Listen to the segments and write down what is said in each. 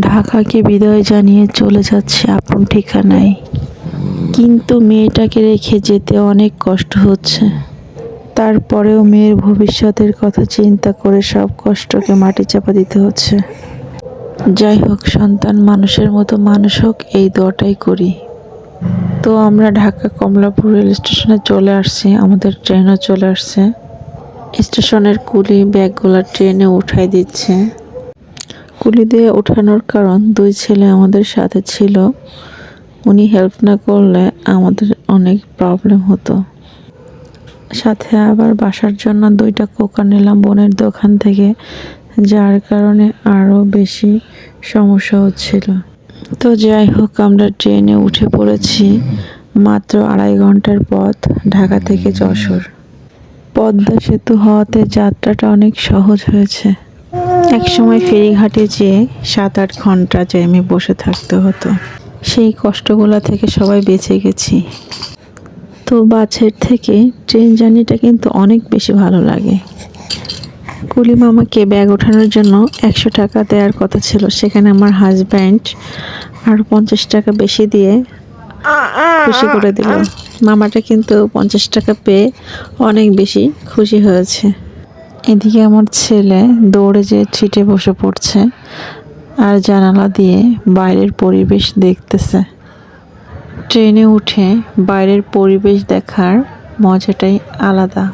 ঢাকাকে বিদায় জানিয়ে চলে যাচ্ছে আপন ঠিকানায়। কিন্তু মেয়েটাকে রেখে যেতে অনেক কষ্ট হচ্ছে। তারপরেও মেয়ের ভবিষ্যতের কথা চিন্তা করে সব কষ্টকে মাটি চাপা দিতে হচ্ছে। যাই হোক, সন্তান মানুষের মতো মানুষ হোক, এই দোয়াটাই করি। তো আমরা ঢাকা কমলাপুর রেল স্টেশনে চলে আসছি, আমাদের ট্রেনও চলে আসছে। স্টেশনের কুলি ব্যাগগুলো ট্রেনে উঠাই দিচ্ছে। কুলি দিয়ে ওঠানোর কারণ, দুই ছেলে আমাদের সাথে ছিল, উনি হেল্প না করলে আমাদের অনেক প্রবলেম হতো। সাথে আবার বাসার জন্য 2টা কোকা নিলাম বোনের দোকান থেকে, যার কারণে আরও বেশি সমস্যা হচ্ছিল। তো যাই হোক, আমরা ট্রেনে উঠে পড়েছি। মাত্র 2.5 ঘন্টার পথ ঢাকা থেকে যশোর। পদ্মা সেতু হওয়াতে যাত্রাটা অনেক সহজ হয়েছে। একসময় ফেরিঘাটে যেয়ে 7-8 ঘন্টা জ্যামে বসে থাকতে হতো। সেই কষ্টগুলো থেকে সবাই বেঁচে গেছি। তো বাসের থেকে ট্রেন জার্নিটা কিন্তু অনেক বেশি ভালো লাগে। কুলি মামাকে ব্যাগ ওঠানোর জন্য 100 টাকা দেওয়ার কথা ছিল, সেখানে আমার হাজব্যান্ড আর 50 টাকা বেশি দিয়ে খুশি করে দিল। মামাটা কিন্তু 50 টাকা পেয়ে অনেক বেশি খুশি হয়েছে। এদিকে আমার ছেলে দৌড়ে যেয়ে সিটে বসে পড়ছে আর জানালা দিয়ে বাইরের পরিবেশ দেখতেছে। ট্রেনে উঠে বাইরের পরিবেশ দেখার মজাটাই আলাদা।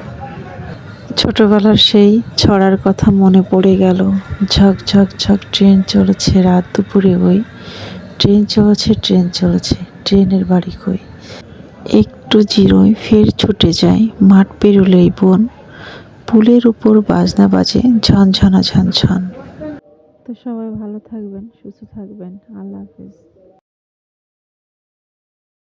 ছোটবেলার সেই ছড়ার কথা মনে পড়ে গেল। ঝক ঝক ঝক ট্রেন চলেছে রাত দুপুরে ওই, ট্রেন চলেছে ট্রেন চলেছে, ট্রেনের বাড়ি কই। একটু জিরোয় ফের ছুটে যায়, মাঠ পেরোলেই বন, পুলের উপর বাজনা বাজে ঝনঝনা ঝনঝন। তো সবাই ভালো থাকবেন, সুস্থ থাকবেন। আল্লাহ হাফেজ।